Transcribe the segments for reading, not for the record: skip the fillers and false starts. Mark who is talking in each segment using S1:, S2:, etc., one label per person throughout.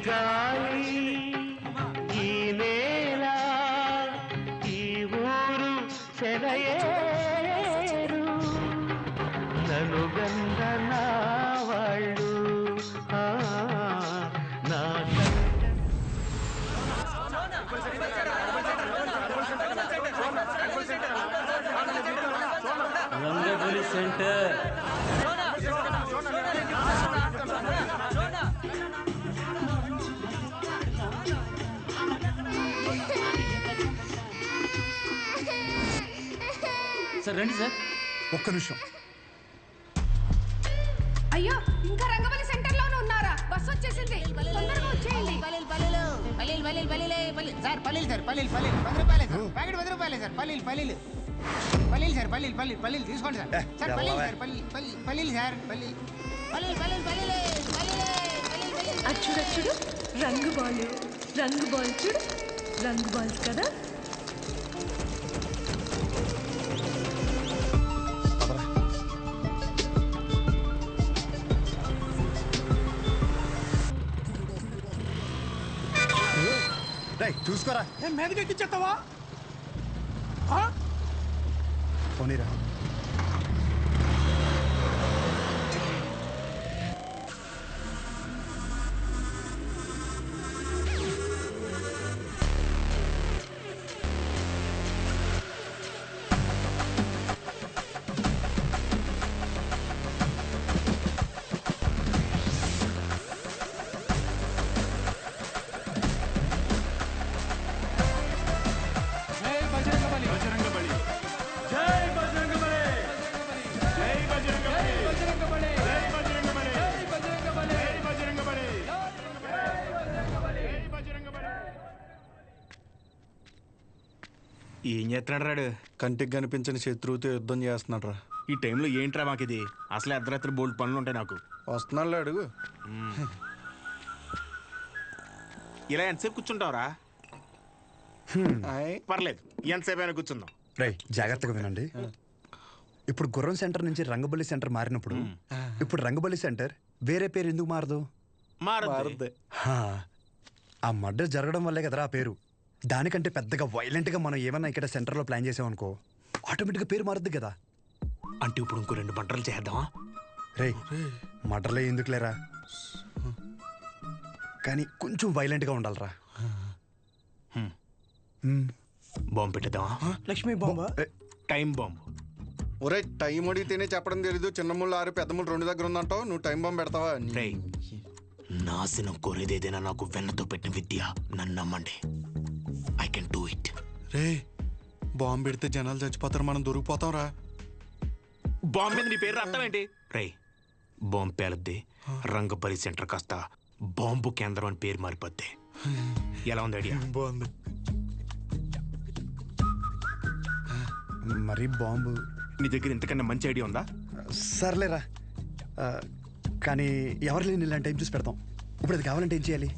S1: గాలి ఈ నేల ఈ ఊరు సెలయేరు నన్ను గంగ నా వాళ్ళు నా
S2: రంగబలి సెంటర్ సార్ రండి సార్.
S3: ఒక్క నిమిషం.
S4: అయ్యో ఇంకా రంగవల్లి సెంటర్ లోనే ఉన్నారా? బస్ వచ్చేసింది, తొందరగా వచ్చేయండి.
S5: సార్ పల్లీలు సార్, పల్లీలు 10 రూపాయలే సార్, ప్యాకెట్ 10 రూపాయలే సార్. పల్లీలు సార్, పల్లీలు తీసుకోండి సార్. సార్ పల్లీలు సార్, పల్లీలు సార్, పల్లీలు.
S6: అచ్చుడు అచ్చుడు రంగు బాల్ చూడు, రంగు బాల్స్ కదా.
S3: చూసుకోరా,
S5: మీదకి ఎక్కిచ్చేస్తావా?
S3: పోనీరా.
S7: ఏం చేస్తున్నాడు రాడు?
S3: కంటికి కనిపించని శత్రువుతో యుద్ధం చేస్తున్నాడు రా.
S7: ఈ టైంలో ఏంట్రా మాకు ఇది? అసలే అర్ధరాత్రి బోల్డ్ పనులు ఉంటాయి నాకు.
S3: వస్తున్నాడు అడుగు.
S7: ఇలా ఎంతసేపు కూర్చుంటావురా? పర్లేదు, ఎంతసేపు అయినా కూర్చుందాం.
S8: రై జాగ్రత్తగా వినండి. ఇప్పుడు గుర్రం సెంటర్ నుంచి రంగబలి సెంటర్ మారినప్పుడు ఇప్పుడు రంగబలి సెంటర్ వేరే పేరు ఎందుకు మారదు?
S7: మారద్దు.
S8: ఆ మర్డర్ జరగడం వల్లే కదరా ఆ పేరు. దానికంటే పెద్దగా వైలెంట్గా మనం ఏమన్నా ఇక్కడ సెంటర్లో ప్లాన్ చేసామనుకో ఆటోమేటిక్గా పేరు మారద్దు కదా.
S7: అంటే ఇప్పుడు ఇంకో 2 మర్డర్లు చేద్దామా?
S8: రే మర్డర్లే ఎందుకు లేరా, కానీ కొంచెం వైలెంట్గా ఉండాలరా.
S7: బాంబు పెట్టేద్దామా?
S5: లక్ష్మీ బాంబా?
S7: Time bomb.
S3: ఒరే టైం అడిగితేనే చెప్పడం తెలీదు. చిన్న ముళ్ళు 6 పెద్ద ముళ్ళు 2 దగ్గర ఉందంటావు. నువ్వు టైం బాంబు పెడతావా?
S7: నాశనం కోరేదేదైనా నాకు వెన్నతో పెట్టిన విద్య. నన్ను నమ్మండి, I can do it.
S3: Ray bomb పెడితే జనాలు చచ్చిపోతారు, మనం దొరికిపోతాం రా.
S7: బాంబు మీద నీ పేరు అర్థం ఏంటి? బాంబు పేలద్ది, రంగబలి సెంటర్ కాస్త బాంబు కేంద్రం అని పేరు మారిపోద్ది. ఎలా ఉంది ఐడియా?
S3: బాగుంది.
S8: మరి బాంబు
S7: నీ దగ్గర ఇంతకన్నా మంచి ఐడియా ఉందా?
S8: సర్లేరా, కానీ ఎవరు లేని ఇలాంటి టైం చూసి పెడతాం. ఇప్పుడు అది కావాలంటే ఏం చేయాలి?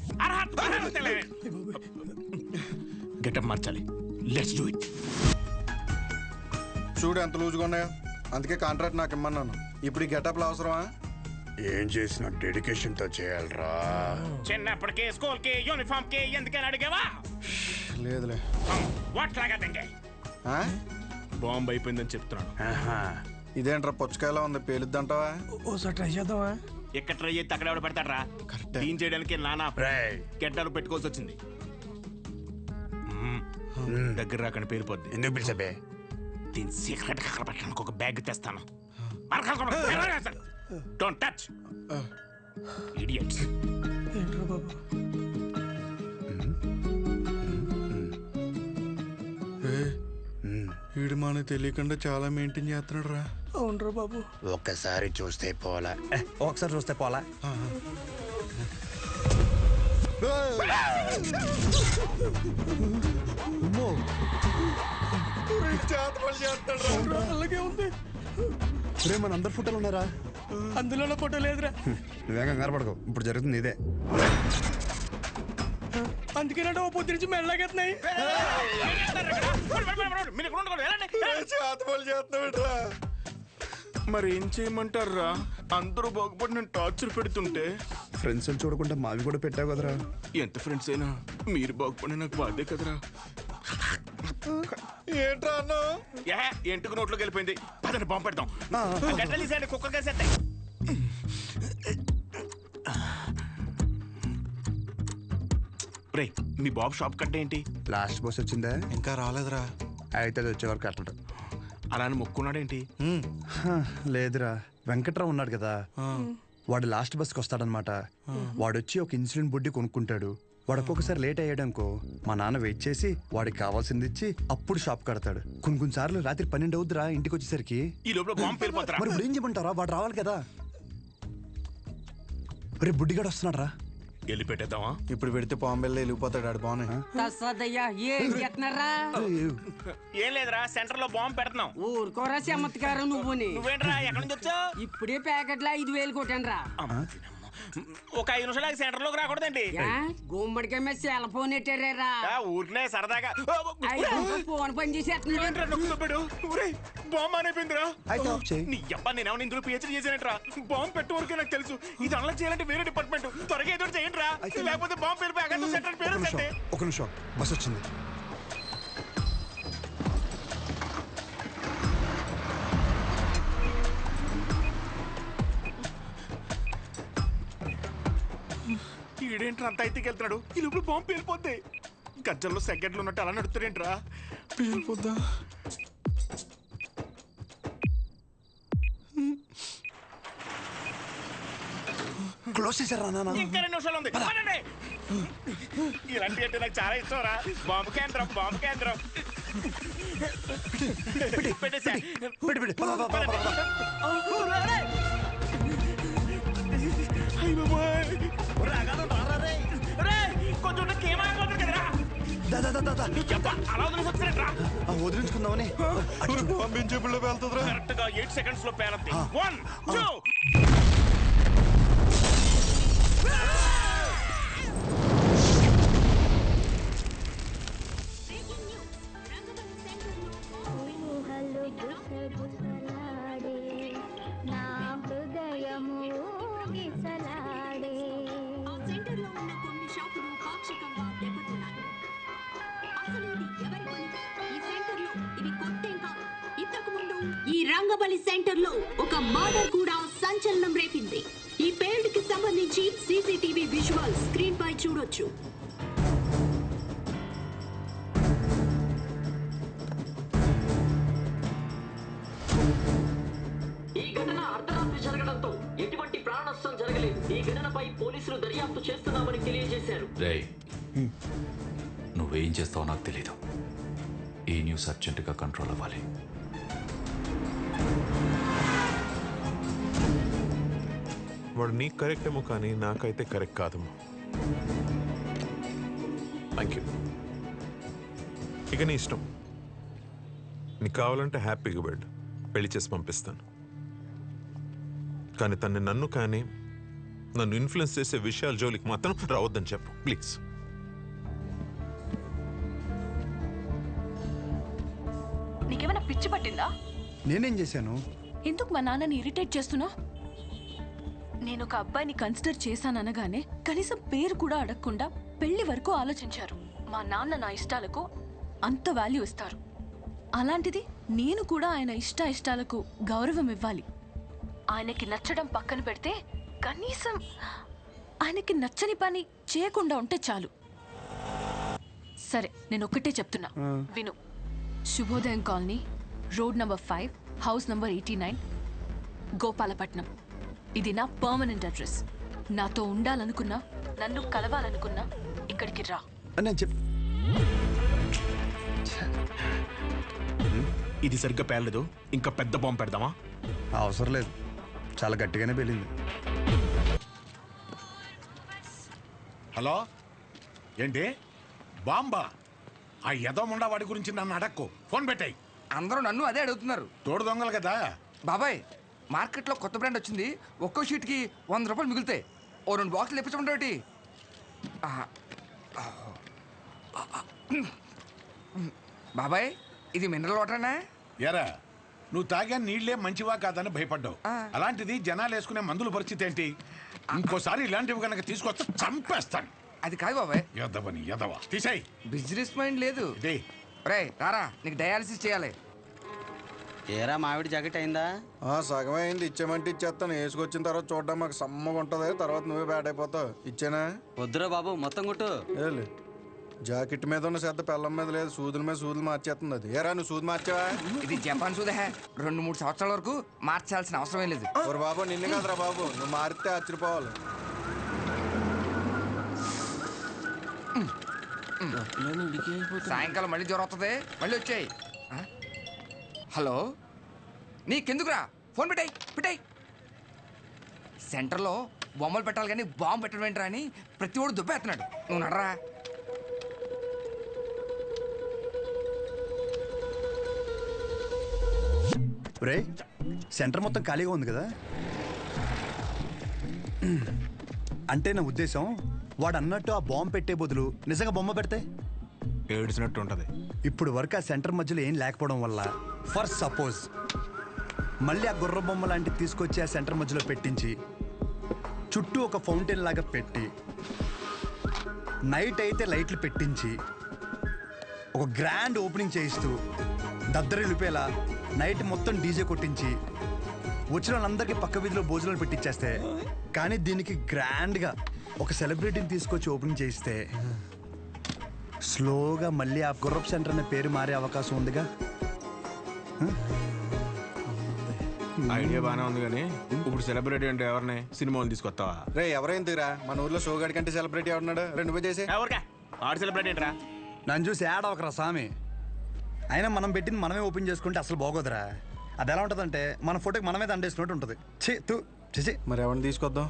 S7: గెటప్ మార్చాలి. Let's do it.
S3: చూడు ఎంత లూజుగా ఉన్నాయో, అందుకే కాంట్రాక్ట్ నాకు ఇమ్మన్నాను. ఇప్పుడు ఈ గెటప్లు అవసరమా?
S8: ఏం చేసినా డెడికేషన్తో చేయాలరా.
S7: చిన్నప్పటికే స్కూల్ కి యూనిఫామ్ కి ఎందుకని అడిగావా?
S3: లేదులే.
S7: బాంబు అయిపోయిందని చెప్తున్నాను.
S3: ఇదేంట్రా పుచ్చకాయలా ఉంది, పేలుద్దంటావా?
S5: ఓసారి ట్రై చేద్దామా?
S7: ఎక్కడ ట్రై చేస్తే అక్కడ ఎవడ పెడతాడరా? క్లీన్ చేయడానికి నానా గెడ్డలు పెట్టుకోవాల్సి వచ్చింది. దగ్గర రాకని పేలిపోద్ది.
S8: ఎందుకు పిలిచబే?
S7: దీని సీక్రెట్ అక్కడ పెట్టడానికి ఒక బ్యాగ్ తెస్తాను. Don't touch idiots.
S5: ఏంట్రా బాబు?
S3: వీడు మనకు తెలియకుండా చాలా మెయింటైన్ చేస్తున్నాడు రా.
S5: అవునరా బాబు.
S8: ఒక్కసారి చూస్తే పోలా, ఒకసారి చూస్తే పోలా.
S5: అలాగే ఉంది.
S8: మన అందరు ఫోటోలు ఉన్నారా?
S5: అందులో ఫోటో లేదురా.
S8: నువ్వేం కంగారు పడకు, ఇప్పుడు జరుగుతుంది ఇదే.
S5: అందుకేనంటే ఓ పొద్దు నుంచి మెల్లగెత్తున్నాయి.
S7: మరి ఏం చేయమంటారా? అందరూ బాగుపడి నేను టార్చర్ పెడుతుంటే
S8: ఫ్రెండ్స్ చూడకుండా మావి కూడా పెట్టావు కదరా.
S7: ఎంత ఫ్రెండ్స్ అయినా మీరు బాగుపడి నాకు బాధే కదరా.
S3: ఏంట్రా అన్న
S7: ఎంటుకు నోట్లోకి వెళ్ళిపోయింది. పదండి బాంబు పెడతాం. గడ్డలు తీసేయండి, కుక్కలు కేసేస్తాయి. రే, మీ బాబు షాప్ కట్ట ఏంటి?
S8: లాస్ట్ బస్ వచ్చిందా?
S3: ఇంకా రాలేదురా.
S8: అయితే అది వచ్చేవారు కట్టడు.
S7: అలా అని మొక్కున్నాడేంటి?
S8: లేదురా, వెంకట్రావు ఉన్నాడు కదా, వాడు లాస్ట్ బస్కి వస్తాడనమాట. వాడు వచ్చి ఒక ఇన్సులిన్ బుడ్డి కొనుక్కుంటాడు. వాడు ఒక్కొక్కసారి లేట్ అయ్యాడనుకో మా నాన్న వెయిట్ చేసి వాడికి కావాల్సింది ఇచ్చి అప్పుడు షాప్ కడతాడు. కొన్ని సార్లు రాత్రి 12 అవుద్దిరా ఇంటికి వచ్చేసరికి.
S7: ఈ లోపల బాంబు పేలిపోతారా?
S8: మరి ఇప్పుడు ఏం చేయమంటారా? వాడు రావాలి కదా. రే బుడ్డిగాడు వస్తున్నాడు రా.
S7: వెళ్ళి పెట్టేద్దామా?
S3: ఇప్పుడు పెడితే పాంబెల్లో వెళ్ళిపోతాడు ఆడు. బాగున్నాయి.
S7: ఏం లేదురా, సెంటర్ లో బాంబు పెడుతున్నాం.
S9: ఊరుకోరా చెమ్మత్కారం నువ్వుని.
S7: నువ్వేంట్రా, ఎక్కడి నుంచి వచ్చావు?
S9: ఇప్పుడే ప్యాకెట్లో 5,000 కొట్టాను రా.
S7: ఒక 5 నిమిషాలు సెంటర్ లోకి రాకూడదండి.
S9: గుమ్మడికాయ మీద సెల్ ఫోన్ ఎట్టారా?
S7: ఊరినే సరదాగా.
S9: ఫోన్ పని చేసేస్తున్నాడు.
S7: బాంబు అనేపోయిందిరా.
S8: అయితే ఆఫ్ చేయి.
S7: నీ అబ్బా, నేనేమో ఇందులో పిహెచ్డీ చేశానంట్రా. బాంబు పెట్టే వరకే నాకు తెలుసు. ఇది అలా చేయాలంటే వేరే డిపార్ట్మెంట్. త్వరగా ఏదో చేయండి రా, లేకపోతే బాంబు పేరు ప్యాకెట్ సెంటర్ పేరు సెంటే.
S8: ఒక నిమిషం, బస్ వచ్చింది.
S7: ఈడేంట్రా అంత అయితే వెళ్తున్నాడు? ఈ లోపల బాంబు పేలిపోద్ది. గజ్జల్లో సెకండ్లు ఉన్నట్టు అలా నడుస్తారేంట్రా?
S3: పేలిపోద్దా?
S8: క్లోజ్ చేశారా నాన్న?
S7: ఇంకా 2 నిమిషాలు ఉంది. పదండి. ఇలాంటి అంటే నాకు చాలా ఇష్టం రా. బాంబు కేంద్రం, బాంబు కేంద్రం. పెట్టేసా. కొంచెం కేమైపోతుంది కదరా. అలా వదిలేసొచ్చారా?
S8: వదిలించుకుందామని.
S3: పంపించేపుల్లో వెళ్తుందిరా.
S7: కరెక్ట్ గా 8 seconds లో పేరద్ది. 1 2.
S10: ఈ రంగబలి సెంటర్ లో ఒక మర్డర్ కూడా సంచలనం రేపింది. ఈ పేల్డ్ కి సంబంధించి సీసీటీవీ విజువల్ స్క్రీన్ పై చూడొచ్చు.
S11: ఈ ఘటన అర్ధరాత్రి జరగడంతో ఎటువంటి ప్రాణ నష్టం జరగలేదు. ఈ ఘటనపై పోలీసులు దర్యాప్తు చేస్తున్నామని తెలియజేశారు.
S12: రేయ్, నువ్వేం చేస్తావో నాకు తెలీదు. ఈ న్యూస్ అర్జెంటుగా కంట్రోల్ అవ్వాలి.
S13: వాడు నీకు కరెక్ట్ ఏమో కానీ నాకైతే కరెక్ట్ కాదమ్మా. Thank you. ఇక నీ ఇష్టం. నీకు కావాలంటే హ్యాపీగా వెళ్ళు, పెళ్లి చేసి పంపిస్తాను. కానీ తన్ని నన్ను ఇన్ఫ్లుయెన్స్ చేసే విషయాల జోలికి మాత్రం రావద్దని చెప్పు ప్లీజ్.
S6: నీకేమైనా పిచ్చి పట్టిందా?
S8: నేనేం చేశాను?
S6: ఎందుకు మా నాన్నని ఇరిటేట్ చేస్తున్నా? నేను ఒక అబ్బాయిని కన్సిడర్ చేశాననగానే కనీసం పేరు కూడా అడగకుండా పెళ్లి వరకు ఆలోచించారు. మా నాన్న నా ఇష్టాలకు అంత వాల్యూ ఇస్తారు. అలాంటిది నేను కూడా ఆయన ఇష్టాలకు గౌరవం ఇవ్వాలి. ఆయనకి నచ్చడం పక్కన పెడితే కనీసం ఆయనకి నచ్చని పని చేయకుండా ఉంటే చాలు. సరే, నేను ఒక్కటే చెప్తున్నా, విను. శుభోదయం colony, road number 5, house number 89, Gopalapatnam. ఇది నా పర్మనెంట్ అడ్రస్. నాతో ఉండాలనుకున్నా, నన్ను కలవాలనుకున్నా ఇక్కడికి రా.
S7: ఇది సరిగ్గా పేర్లేదు. ఇంకా పెద్ద బాంబు పెడదామా?
S8: అవసరం లేదు, చాలా గట్టిగానే పేలింది.
S14: హలో, ఏంటి బాంబా? ఆ యదోముండా వాడి గురించి నన్ను అడక్కు. ఫోన్ పెట్టాయి.
S5: అందరూ నన్ను అదే అడుగుతున్నారు.
S14: తోడు దొంగలు కదా
S5: బాబాయ్. మార్కెట్లో కొత్త బ్రాండ్ వచ్చింది. ఒక్కో షీట్కి 100 రూపాయలు మిగులుతాయి. ఓ 2 బాక్సులు ఇప్పించమంటే. బాబాయ్, ఇది మినరల్ వాటరేనా?
S14: ఎరా, నువ్వు తాగా నీళ్లే మంచివా కాదని భయపడ్డావు అలాంటిది జనాలు వేసుకునే మందుల పరిస్థితి ఏంటి? ఇంకోసారి ఇలాంటివి కనుక తీసుకొస్తే చంపేస్తాను.
S15: అది కాదు బాబాయ్.
S14: ఎదవని ఎదవ తీసాయి.
S15: బిజినెస్ మైండ్ లేదు. రే రారా, నీకు డయాలసిస్ చేయాలి.
S16: ఏరా మామిడి జాకెట్ అయిందా?
S3: సగం అయింది. ఇచ్చేమంటే ఇచ్చేస్తాను. వేసుకొచ్చిన తర్వాత చూడడం మాకు సమ్మగా ఉంటది. తర్వాత నువ్వే బ్యాడ్ అయిపోతావు. ఇచ్చేనా?
S16: వద్దురా బాబు, మొత్తం కొట్టు.
S3: జాకెట్ మీద ఉన్న శ్రద్ధ పెళ్ళం మీద లేదు. సూదుల మీద సూదులు మార్చేస్తుంది అది. ఏరా నువ్వు సూది మార్చావా?
S15: ఇది జపాన్ సూదే. 2-3 సంవత్సరాల వరకు మార్చాల్సిన అవసరం లేదు.
S3: ఓరు బాబు, నిన్ను కాదురా బాబు, నువ్వు మారితే ఆశ్చర్యపోవాలి.
S15: సాయంకాలం మళ్ళీ జ్వరం వస్తుంది. మళ్ళీ వచ్చాయి. హలో, నీకెందుకురా? ఫోన్ పెట్టాయి. సెంటర్లో బొమ్మలు పెట్టాలి కానీ బాంబు పెట్టడం ఏంట్రా అని ప్రతి ఓడు దుబ్బేస్తున్నాడు. నువ్వు నడరా.
S8: రే, సెంటర్ మొత్తం ఖాళీగా ఉంది కదా. అంటే నా ఉద్దేశం, వాడు అన్నట్టు ఆ బాంబు పెట్టే బదులు నిజంగా బొమ్మ పెడితే
S7: ఏడ్చినట్టు ఉంటది.
S8: ఇప్పుడు వరకు ఆ సెంటర్ మధ్యలో ఏం లేకపోవడం వల్ల ఫర్ సపోజ్ మళ్ళీ ఆ గుర్ర బొమ్మ లాంటివి తీసుకొచ్చి ఆ సెంటర్ మధ్యలో పెట్టించి చుట్టూ ఒక ఫౌంటైన్ లాగా పెట్టి నైట్ అయితే లైట్లు పెట్టించి ఒక గ్రాండ్ ఓపెనింగ్ చేయిస్తూ దద్దరిల్లిపేలా నైట్ మొత్తం డీజే కొట్టించి వచ్చిన వాళ్ళందరికీ పక్క వీధిలో భోజనాలు పెట్టించేస్తే, కానీ దీనికి గ్రాండ్గా ఒక సెలబ్రిటీని తీసుకొచ్చి ఓపెనింగ్ చేయిస్తే స్లోగా మళ్ళీ ఆ గుర్రప్ సెంటర్ అనే పేరు మారే అవకాశం ఉందిగా.
S7: ఐడియా బాగానే ఉంది కానీ ఇప్పుడు సెలబ్రిటీ అంటే ఎవరిని? సినిమాలు తీసుకొస్తావా?
S3: రే ఎవరైందిరా? మన ఊర్లో షోగాడి కంటే సెలబ్రిటీ ఎవరున్నాడు? నువ్వే చేసే.
S7: ఆడు సెలబ్రిటీ ఏంట్రా?
S8: నన్ను చూసి యాడ్ అవకరా స్వామి. అయినా మనం పెట్టింది మనమే ఓపెన్ చేసుకుంటే అసలు బాగోదురా. అది ఎలా ఉంటుందంటే మన ఫోటోకి మనమే దండేసినట్టు ఉంటుంది. చేసి
S3: మరి ఎవరిని తీసుకొద్దాం?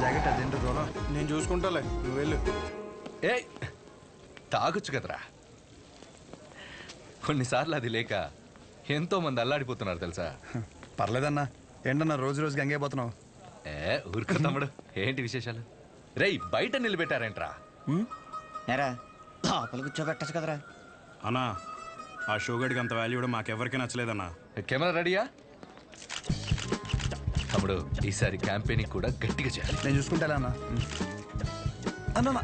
S8: జాకెట్ అదేంటో చూడ.
S3: నేను చూసుకుంటాలే, నువ్వు వెళ్ళు.
S12: ఏ తాగొచ్చు కదరా. కొన్నిసార్లు అది లేక ఎంతో మంది అల్లాడిపోతున్నారు తెలుసా.
S8: పర్లేదన్నా. ఏంటన్నా రోజు రోజుకి అంగైపోతున్నావు?
S12: ఊరుకో తమ్ముడు. ఏంటి విశేషాలు? రేయ్, బయట నిలబెట్టారేంట్రా?
S16: లోపల కూర్చోబెట్టచ్చు కదరా.
S17: అన్నా, ఆ షోగడికి అంత వాల్యూ కూడా మాకెవరికి నచ్చలేదన్నా.
S12: కెమెరా రెడీయా? తమ్ముడు, ఈసారి క్యాంపెయినింగ్ కూడా గట్టిగా చేయాలి.
S8: నేను చూసుకుంటా అన్న. అన్న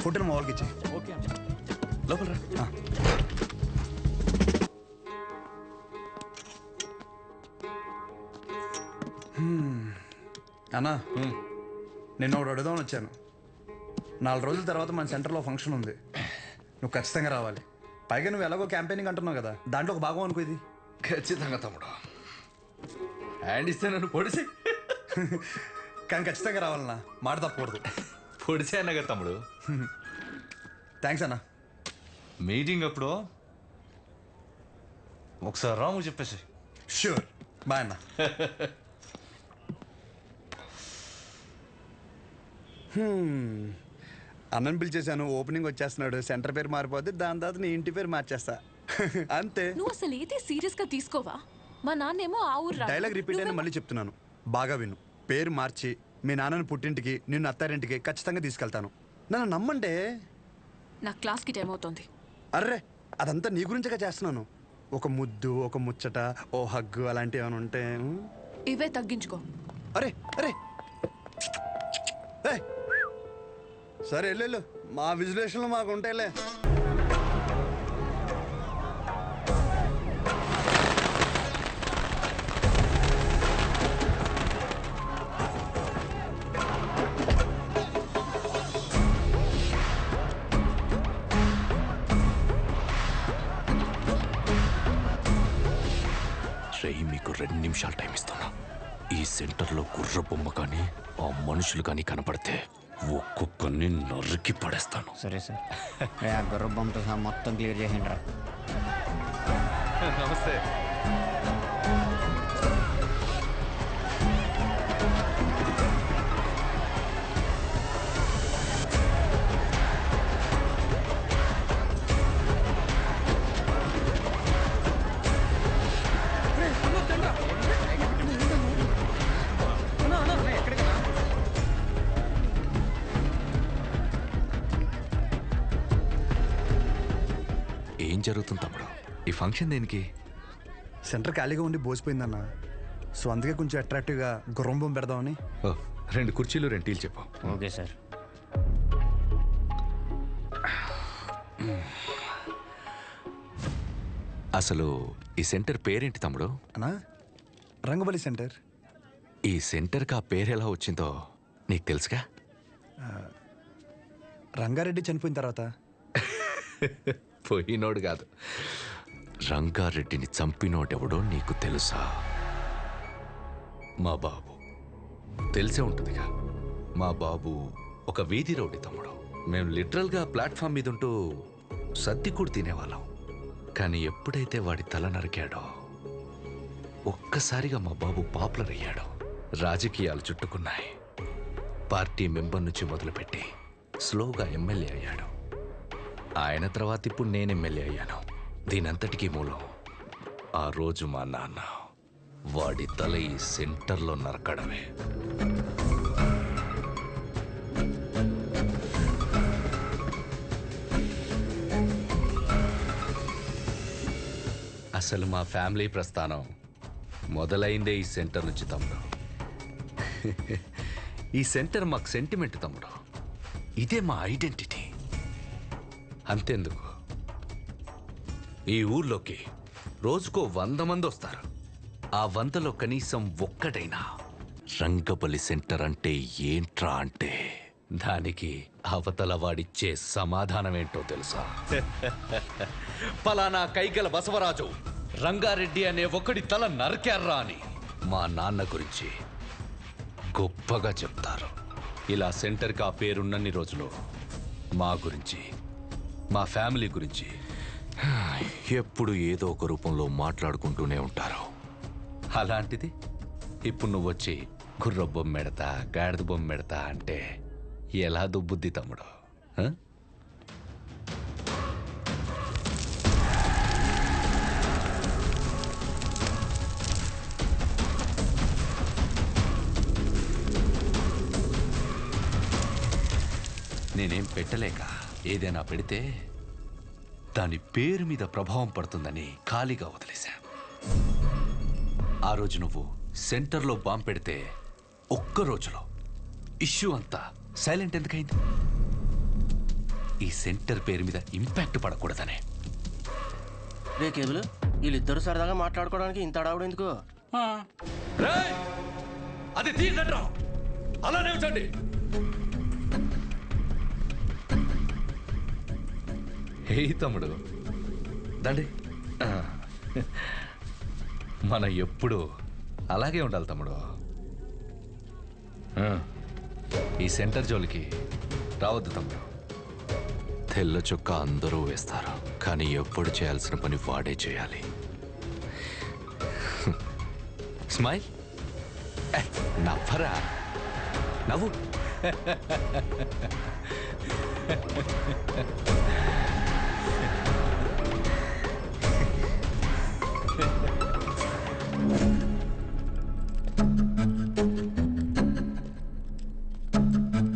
S8: ఫోటోలు మా వాళ్ళకి ఇచ్చి.
S12: ఓకే లోపల రా.
S8: అన్నా, నిన్న ఒకటి అడుగుదామని వచ్చాను. 4 రోజుల తర్వాత మన సెంటర్లో ఫంక్షన్ ఉంది. నువ్వు ఖచ్చితంగా రావాలి. పైగా నువ్వు ఎలాగో క్యాంపెయినింగ్ అంటున్నావు కదా, దాంట్లో ఒక భాగం అనుకో ఇది.
S12: ఖచ్చితంగా తమ్ముడు. హ్యాండ్ ఇస్తే నన్ను పొడిసే.
S8: కానీ ఖచ్చితంగా రావాలన్నా, మాట తప్పకూడదు.
S12: పొడిసే అన్నగా తమ్ముడు.
S8: థ్యాంక్స్ అన్నా.
S12: మీటింగ్ అప్పుడు ఒకసారి రాము చెప్పేసి.
S8: షూర్. బాయ్ అన్న. అన్నని పిలిచేశాను, ఓపెనింగ్ వచ్చేస్తున్నాడు. సెంటర్ పేరు మారిపోద్ది, దాని తర్వాత నీ ఇంటి పేరు మార్చేస్తా. అంతే.
S6: నువ్వు అసలు ఏది సీరియస్ గా తీసుకోవా? మా నాన్నేమో ఆ ఊరు
S8: డైలాగ్ రిపీట్ అయినా మళ్ళీ చెప్తున్నాను, బాగా విను. పేరు మార్చి మీ నాన్నని పుట్టింటికి, నిన్ను అత్తారింటికి ఖచ్చితంగా తీసుకెళ్తాను. నన్ను నమ్మంటే.
S6: నా క్లాస్కి టైం అవుతుంది.
S8: అర్రే, అదంతా నీ గురించిగా చేస్తున్నాను. ఒక ముద్దు, ఒక ముచ్చట, ఓ హగ్గు అలాంటివి ఏమైనా ఉంటే
S6: ఇవే తగ్గించుకో.
S8: అరే అరే సరే వెళ్ళు. మా విజులేషన్లు మాకు ఉంటాయిలే.
S12: మీకు 2 నిమిషాలు టైం ఇస్తాను. ఈ సెంటర్లో గుర్ర బొమ్మ కానీ ఆ మనుషులు కానీ కనపడితే ఒక్కొక్కరిని నరికి పడేస్తాను.
S16: సరే సార్. గుర్ర బొమ్మతో సహా మొత్తం క్లియర్ చేయండి రా.
S12: నమస్తే. జరుగుతుంది తమ్ముడు? ఈ ఫంక్షన్ దేనికి?
S8: సెంటర్ ఖాళీగా ఉండి బోసిపోయిందన్న. సో అందుకే కొంచెం అట్రాక్టివ్గా గుర్రం బొమ్మ పెడదామని.
S12: 2 కుర్చీలు 2 టీలు చెప్పు.
S16: Okay sir.
S12: అసలు ఈ సెంటర్ పేరేంటి తమ్ముడు?
S8: అన్నా రంగబలి సెంటర్.
S12: ఈ సెంటర్కి ఆ పేరు ఎలా వచ్చిందో నీకు తెలుసుగా?
S8: రంగారెడ్డి చనిపోయిన తర్వాత.
S12: పోయినోడు కాదు, రంగారెడ్డిని చంపినోడెవడో నీకు తెలుసా? మా బాబు. తెలిసే ఉంటుందిగా. మా బాబు ఒక వీధి రౌడీ తమ్ముడు. మేము లిటరల్గా ప్లాట్ఫామ్ మీద ఉంటూ సద్ది కూడా తినేవాళ్ళం. కానీ ఎప్పుడైతే వాడి తల నరికాడో ఒక్కసారిగా మా బాబు పాపులర్ అయ్యాడు. రాజకీయాలు చుట్టుకున్నాయి. పార్టీ మెంబర్ నుంచి మొదలుపెట్టి స్లోగా ఎమ్మెల్యే అయ్యాడు. ఆయన తర్వాత ఇప్పుడు నేను ఎమ్మెల్యే అయ్యాను. దీనంతటికీ మూలం ఆ రోజు మా నాన్న వాడి తల ఈ సెంటర్లో నరకడమే. అసలు మా ఫ్యామిలీ ప్రస్థానం మొదలైందే ఈ సెంటర్ నుంచి తమ్ముడు. ఈ సెంటర్ మాకు సెంటిమెంట్ తమ్ముడు. ఇదే మా ఐడెంటిటీ. అంతెందుకు, ఈ ఊర్లోకి రోజుకో 100 మంది వస్తారు. ఆ 100లో కనీసం ఒక్కడైనా రంగబలి సెంటర్ అంటే ఏంట్రా అంటే దానికి అవతల వాడిచ్చే సమాధానం ఏంటో తెలుసా? పలానా కైగల బసవరాజు రంగారెడ్డి అనే ఒకడి తల నరికారా అని మా నాన్న గురించి గొప్పగా చెప్తారు. ఇలా సెంటర్కి ఆ పేరున్నన్ని రోజులు మా గురించి, మా ఫ్యామిలీ గురించి ఎప్పుడు ఏదో ఒక రూపంలో మాట్లాడుకుంటూనే ఉంటారు. అలాంటిది ఇప్పుడు నువ్వు వచ్చి గుర్ర బొమ్మ పెడతా, గాడిద బొమ్మ పెడతా అంటే ఎలా దుబ్బుద్ది తమ్ముడు? నేనేం పెట్టలేక ఏదైనా పెడితే దాని పేరు మీద ప్రభావం పడుతుందని ఖాళీగా వదిలేశా. ఆ రోజు నువ్వు సెంటర్లో బాంబు పెడితే ఒక్క రోజులో ఇష్యూ అంతా సైలెంట్ ఎందుకైంది? ఈ సెంటర్ పేరు మీద ఇంపాక్ట్ పడకూడదనే.
S18: రే కేబుల్, వీళ్ళిద్దరు సరదాగా మాట్లాడుకోవడానికి ఇంత అడావుడు ఎందుకు?
S12: అది తీయండి, అలానే ఉంచండి. హే తమ్ముడు, దండి. మనం ఎప్పుడు అలాగే ఉండాలి తమ్ముడు. ఈ సెంటర్ జోలికి రావద్దు తమ్ముడు. తెల్ల చొక్కా అందరూ వేస్తారు, కానీ ఎప్పుడు చేయాల్సిన పని వాడే చేయాలి. స్మైల్, నవ్వరా, నవ్వు.